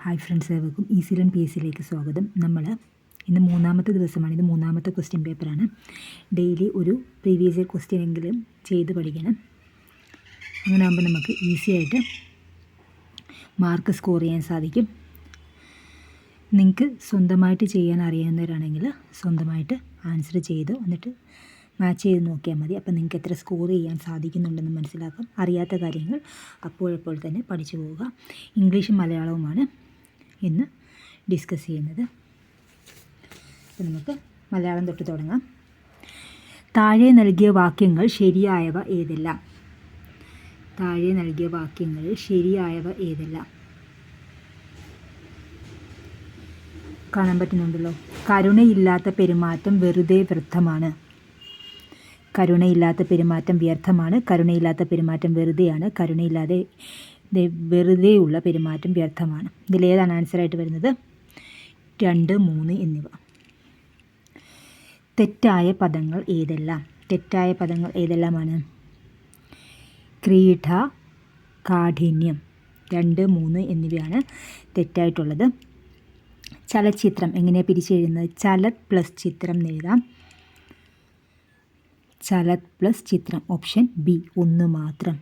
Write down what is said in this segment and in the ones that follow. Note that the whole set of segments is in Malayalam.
ഹായ് ഫ്രണ്ട്സ്, ഏവർക്കും ഈസി ലേൺ പി എസ് സിയിലേക്ക് സ്വാഗതം. നമ്മൾ ഇന്ന് മൂന്നാമത്തെ ദിവസമാണ്. ഇത് മൂന്നാമത്തെ ക്വസ്റ്റ്യൻ പേപ്പറാണ്. ഡെയിലി ഒരു പ്രീവിയസ് ഇയർ ക്വസ്റ്റ്യൻ എങ്കിലും ചെയ്ത് പഠിക്കണം. അങ്ങനെ ആകുമ്പോൾ നമുക്ക് ഈസി ആയിട്ട് മാർക്ക് സ്കോർ ചെയ്യാൻ സാധിക്കും. നിങ്ങൾക്ക് സ്വന്തമായിട്ട് ചെയ്യാൻ അറിയാവുന്നവരാണെങ്കിൽ സ്വന്തമായിട്ട് ആൻസർ ചെയ്ത് എന്നിട്ട് മാച്ച് ചെയ്ത് നോക്കിയാൽ മതി. അപ്പോൾ നിങ്ങൾക്ക് എത്ര സ്കോർ ചെയ്യാൻ സാധിക്കുന്നുണ്ടെന്ന് മനസ്സിലാക്കാം. അറിയാത്ത കാര്യങ്ങൾ അപ്പോഴപ്പോൾ തന്നെ പഠിച്ചു പോവുക. ഇംഗ്ലീഷും മലയാളവുമാണ് ഇന്ന് ഡിസ്കസ് ചെയ്യുന്നത്. അപ്പോൾ നമുക്ക് മലയാളം തൊട്ട് തുടങ്ങാം. താഴെ നൽകിയ വാക്യങ്ങൾ ശരിയായവ ഏതെല്ലാം? താഴെ നൽകിയ വാക്യങ്ങളിൽ ശരിയായവ ഏതെല്ലാം? കാണാൻ പറ്റുന്നുണ്ടല്ലോ. കരുണയില്ലാത്ത പെരുമാറ്റം വെറുതെ വ്യർത്ഥമാണ്. കരുണയില്ലാത്ത പെരുമാറ്റം വ്യർത്ഥമാണ്. കരുണയില്ലാത്ത പെരുമാറ്റം വെറുതെയാണ്. കരുണയില്ലാതെ വെറുതെയുള്ള പെരുമാറ്റം വ്യർത്ഥമാണ്. ഇതിലേതാണ് ആൻസറായിട്ട് വരുന്നത്? 2, 3 എന്നിവ. തെറ്റായ പദങ്ങൾ ഏതെല്ലാം? തെറ്റായ പദങ്ങൾ ഏതെല്ലാമാണ്? ക്രീഡ, കാഠിന്യം, 2, 3 എന്നിവയാണ് തെറ്റായിട്ടുള്ളത്. ചലച്ചിത്രം എങ്ങനെയാണ് പിരിച്ചെഴുതുന്നത്? ചലത് പ്ലസ് ചിത്രം എഴുതാം. ചലത് പ്ലസ് ചിത്രം. ഓപ്ഷൻ ബി, 1 മാത്രം.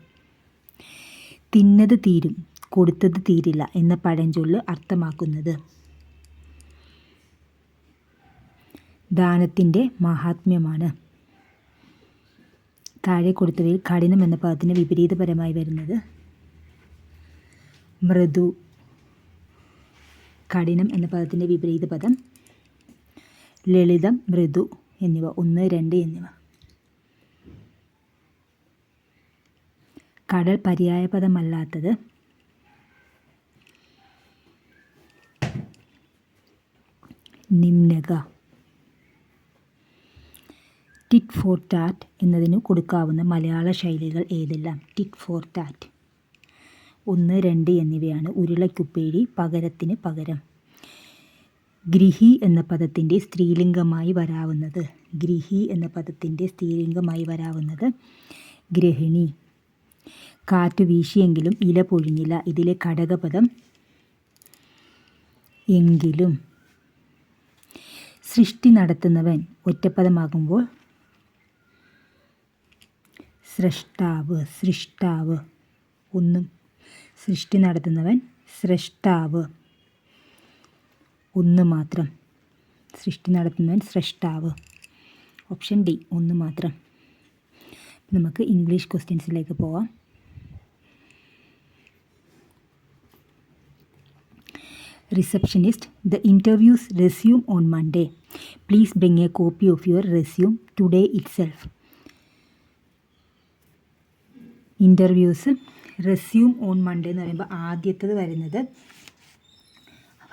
തിന്നത് തീരും കൊടുത്തത് തീരില്ല എന്ന പഴഞ്ചൊല്ല് അർത്ഥമാക്കുന്നത്? ദാനത്തിൻ്റെ മഹാത്മ്യമാണ്. താഴെ കൊടുത്തവയിൽ കഠിനം എന്ന പദത്തിന് വിപരീതപരമായി വരുന്നത്? മൃദു. കഠിനം എന്ന പദത്തിൻ്റെ വിപരീത പദം ലളിതം, മൃദു എന്നിവ. 1, 2 എന്നിവ. കടൽ പര്യായപദമല്ലാത്തത്? നിമ്നക. ടിറ്റ് ഫോർ ടാറ്റ് എന്നതിന് കൊടുക്കാവുന്ന മലയാള ശൈലികൾ ഏതെല്ലാം? ടിറ്റ് ഫോർ ടാറ്റ് 1, 2 എന്നിവയാണ്. ഉരുളക്കുപ്പേരി, പകരത്തിന് പകരം. ഗൃഹി എന്ന പദത്തിൻ്റെ സ്ത്രീലിംഗമായി വരാവുന്നത്? ഗൃഹി എന്ന പദത്തിൻ്റെ സ്ത്രീലിംഗമായി വരാവുന്നത് ഗൃഹിണി. കാറ്റ് വീശിയെങ്കിലും ഇല പൊഴിഞ്ഞില്ല. ഇതിലെ ഘടകപദം എങ്കിലും. സൃഷ്ടി നടത്തുന്നവൻ ഒറ്റപ്പദമാകുമ്പോൾ സ്രഷ്ടാവ്. സൃഷ്ടാവ്. 1. സൃഷ്ടി നടത്തുന്നവൻ സ്രഷ്ടാവ്. 1 മാത്രം. സൃഷ്ടി നടത്തുന്നവൻ സ്രഷ്ടാവ്. ഓപ്ഷൻ ഡി, 1 മാത്രം. നമുക്ക് ഇംഗ്ലീഷ് ക്വസ്റ്റ്യൻസിലേക്ക് പോവാം. Receptionist, the interviews resume on Monday. Please bring a copy of your resume today itself. Interviews resume on Monday എന്ന് പറയുമ്പോൾ ആദ്യത്തത് വരുന്നത്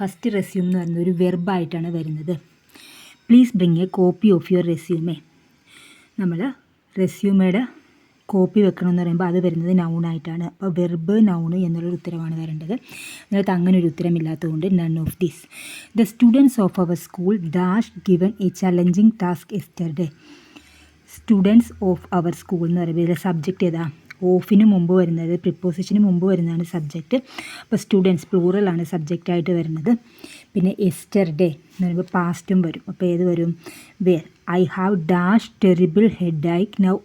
ഫസ്റ്റ് റെസ്യൂം എന്ന് പറയുന്നത് ഒരു വെർബായിട്ടാണ് വരുന്നത്. Please bring A copy of your resume. നമ്മൾ റെസ്യൂമയുടെ കോപ്പി വെക്കണമെന്ന് പറയുമ്പോൾ അത് വരുന്നത് നൗണായിട്ടാണ്. അപ്പോൾ വെർബ്, നൗണ് എന്നുള്ളൊരു ഉത്തരമാണ് വരേണ്ടത്. അതിനകത്ത് അങ്ങനെ ഒരു ഉത്തരമില്ലാത്തതുകൊണ്ട് none of this. The students of our school dash given a challenging task yesterday. Students of our school എന്ന് പറയുമ്പോൾ ഇതിലെ സബ്ജക്റ്റ് ഏതാ? ഓഫിന് മുമ്പ് വരുന്നത്, പ്രിപ്പോസിഷന് മുമ്പ് വരുന്നതാണ് സബ്ജക്റ്റ്. അപ്പോൾ സ്റ്റുഡൻസ് പ്ലൂറലാണ് സബ്ജക്റ്റായിട്ട് വരുന്നത്. പിന്നെ എസ്റ്റർഡേ എന്ന് പറയുമ്പോൾ പാസ്റ്റും വരും. അപ്പോൾ ഏത് വരും? Where. I have dash terrible headache now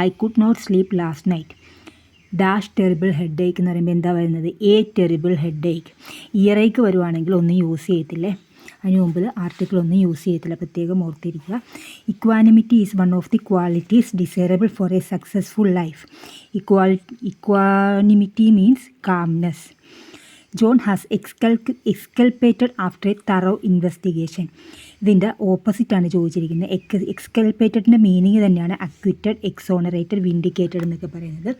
I could not sleep last night. Dash terrible headache എന്ന് പറയുമ്പോൾ എന്താ വരുന്നത്? A terrible headache. Earache വരുവാണെങ്കിൽ ഒന്നും യൂസ് ചെയ്യത്തില്ലേ. അതിന് മുമ്പിൽ ആർട്ടിക്കിൾ ഒന്നും യൂസ് ചെയ്യത്തില്ല, പ്രത്യേകം ഓർത്തിരിക്കുക. Equanimity is one of the qualities desirable for a successful life. Equanimity means calmness. John has exculpated after a thorough investigation. ഇതിൻ്റെ ഓപ്പോസിറ്റാണ് ചോദിച്ചിരിക്കുന്നത്. എക്സ്കൽപ്പേറ്റഡിൻ്റെ മീനിങ് തന്നെയാണ് അക്വിറ്റഡ്, എക്സോണറേറ്റഡ്, വിൻഡിക്കേറ്റഡ് എന്നൊക്കെ പറയുന്നത്.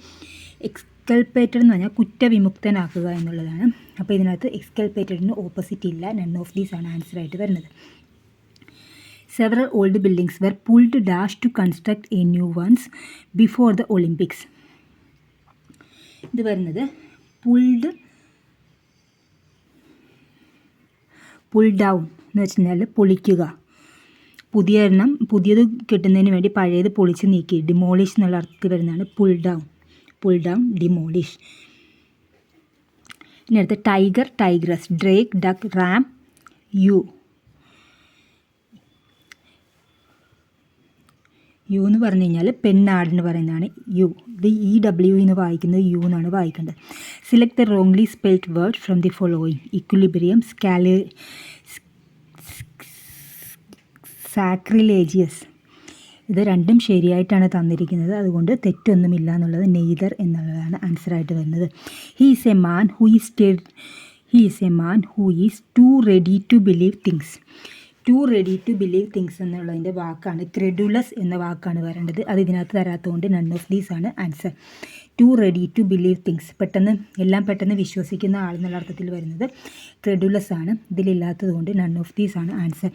എക്സ്കൽപ്പേറ്റഡ് എന്ന് പറഞ്ഞാൽ കുറ്റവിമുക്തനാക്കുക എന്നുള്ളതാണ്. അപ്പോൾ ഇതിനകത്ത് എക്സ്കൽപ്പേറ്റഡിന് ഓപ്പോസിറ്റ് ഇല്ല. നൺ ഓഫ് ദീസ് ആണ് ആൻസറായിട്ട് വരുന്നത്. Several old buildings were pulled dash to construct a new ones before the Olympics. ഇത് വരുന്നത് പുൾ ഡൗൺ എന്ന് വെച്ച് കഴിഞ്ഞാൽ പൊളിക്കുക. പുതിയത് കിട്ടുന്നതിന് വേണ്ടി പഴയത് പൊളിച്ച് നീക്കി. ഡിമോളിഷ് എന്നുള്ള അർത്ഥത്തിൽ വരുന്നതാണ് പുൾ ഡൗൺ. demolish. ഇനി അടുത്ത tiger, tigress, drake, duck, ram, ewe. Ewe എന്ന് പറഞ്ഞു കഴിഞ്ഞാൽ പെണ്ണാടിന് പറയുന്നതാണ് യു. ഇത് EW എന്ന് വായിക്കുന്നത് യു എന്നാണ് വായിക്കേണ്ടത്. Select the wrongly spelled word from the following: equilibrium, sacrilegious. ഇത് രണ്ടും ശരിയായിട്ടാണ് തന്നിരിക്കുന്നത്, അതുകൊണ്ട് തെറ്റൊന്നുമില്ല എന്നുള്ളത് നെയ്തർ എന്നുള്ളതാണ് ആൻസറായിട്ട് വരുന്നത്. He is a man who is too ready to believe things. Too ready to believe things എന്നുള്ളതിൻ്റെ വാക്കാണ് ക്രെഡുലസ് എന്ന വാക്കാണ് വരേണ്ടത്. അത് ഇതിനകത്ത് തരാത്തതുകൊണ്ട് നൺ ഓഫ് ദീസ് ആണ് answer. Too ready to believe things, എല്ലാം പെട്ടെന്ന് വിശ്വസിക്കുന്ന ആളെന്നുള്ള അർത്ഥത്തിൽ വരുന്നത് ക്രെഡുലസ് ആണ്. ഇതിലില്ലാത്തത് കൊണ്ട് നൺ ഓഫ് ദീസ് ആണ് answer.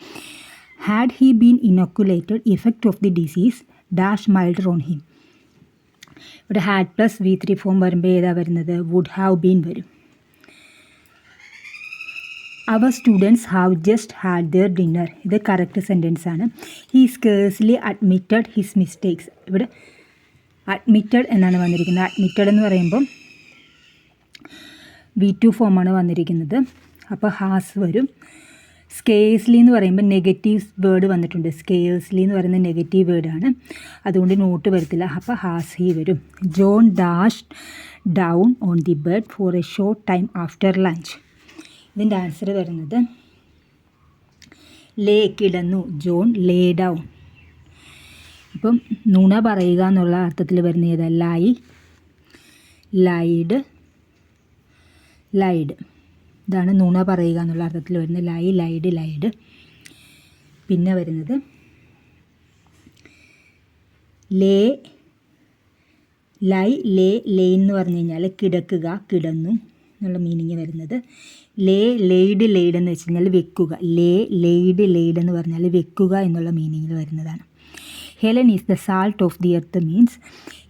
Had he been inoculated effect of the disease dash milder on him. ഇവിടെ ഹാഡ് പ്ലസ് V3 ഫോം വരുമ്പോൾ ഏതാ വരുന്നത്? വുഡ് ഹാവ് ബീൻ വരും. Our students have just had their dinner. ഇത് കറക്റ്റ് സെൻറ്റൻസ് ആണ്. He scarcely admitted his mistakes. ഇവിടെ അഡ്മിറ്റഡ് എന്നാണ് വന്നിരിക്കുന്നത്. അഡ്മിറ്റഡ് എന്ന് പറയുമ്പം V2 ഫോമാണ് വന്നിരിക്കുന്നത്, അപ്പോൾ ഹാസ് വരും. സ്കേഴ്സ്ലി എന്ന് പറയുമ്പോൾ നെഗറ്റീവ് വേർഡ് വന്നിട്ടുണ്ട്. സ്കേഴ്സ്ലി എന്ന് പറയുന്നത് നെഗറ്റീവ് വേർഡാണ്, അതുകൊണ്ട് നോട്ട് വരത്തില്ല, അപ്പോൾ ഹാസ് ഹി വരും. John dash down on the bed for a short time after lunch. ഇതിൻ്റെ ആൻസർ വരുന്നത് ലേ, കിടന്നു. John lay down. ഇപ്പം നുണ പറയുക എന്നുള്ള അർത്ഥത്തിൽ വരുന്ന ഏതാ? ലൈഡ്. ഇതാണ് നുണ പറയുക എന്നുള്ള അർത്ഥത്തിൽ വരുന്നത്. ലൈഡ്. പിന്നെ വരുന്നത് ലേ എന്ന് പറഞ്ഞു കഴിഞ്ഞാൽ കിടക്കുക, കിടന്നു എന്നുള്ള മീനിങ് വരുന്നത്. ലെയ്ഡ് എന്ന് വെച്ച് കഴിഞ്ഞാൽ വെക്കുക. ലെയ്ഡ് എന്ന് പറഞ്ഞാൽ വെക്കുക എന്നുള്ള മീനിങ്ങിൽ വരുന്നതാണ്. Helen is the salt of the earth means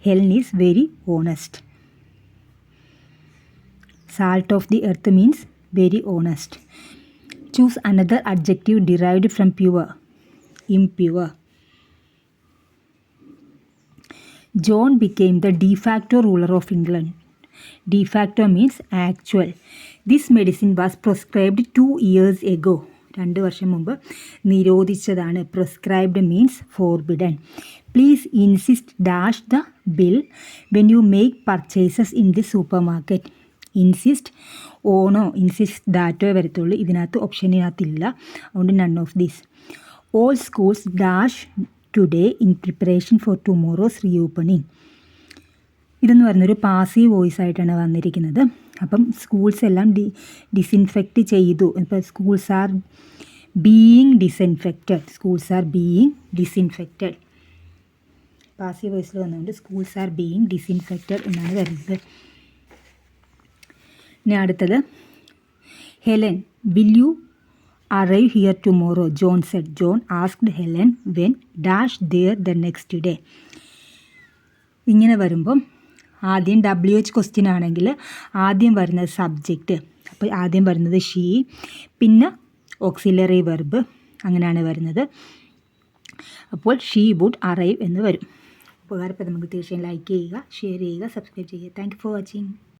Helen is very honest. Salt of the earth means very honest. Choose another adjective derived from pure. Impure. John became the de facto ruler of England. De facto means actual. This medicine was prescribed 2 years ago. 2 വർഷം മുമ്പ് നിരോധിച്ചതാണ്. Prescribed means forbidden. Please insist dash the bill when you make purchases in the supermarket. Insist ഓണോ ഇൻസിസ്റ്റ് ദാറ്റോ വരത്തുള്ളൂ. ഇതിനകത്ത് ഓപ്ഷനിനകത്തില്ല, അതുകൊണ്ട് none of this. All schools dash today in preparation for tomorrow's reopening. ഇതെന്ന് പറയുന്നൊരു പാസീവ് വോയിസ് ആയിട്ടാണ് വന്നിരിക്കുന്നത്. അപ്പം സ്കൂൾസ് എല്ലാം ഡിസിൻഫെക്റ്റ് ചെയ്തു. ഇപ്പോൾ schools are being disinfected. Passive വോയിസിൽ വന്നുകൊണ്ട് സ്കൂൾസ് ആർ ബീയിങ് ഡിസിൻഫെക്റ്റഡ് എന്നാണ് വരുന്നത്. ഇനി അടുത്തത് Helen will you arrive here tomorrow, John said. John asked Helen when dash there the next day. ഇങ്ങനെ വരുമ്പം ആദ്യം WH ക്വസ്റ്റ്യൻ ആണെങ്കിൽ ആദ്യം വരുന്നത് സബ്ജക്റ്റ്, അപ്പോൾ ആദ്യം വരുന്നത് ഷീ, പിന്നെ ഓക്സിലറി വെർബ്, അങ്ങനെയാണ് വരുന്നത്. അപ്പോൾ ഷീ വുഡ് അറൈവ് എന്ന് വരും. ഉപകാരപ്രദമെങ്കിൽ തീർച്ചയായും ലൈക്ക് ചെയ്യുക, ഷെയർ ചെയ്യുക, സബ്സ്ക്രൈബ് ചെയ്യുക. Thank you for watching.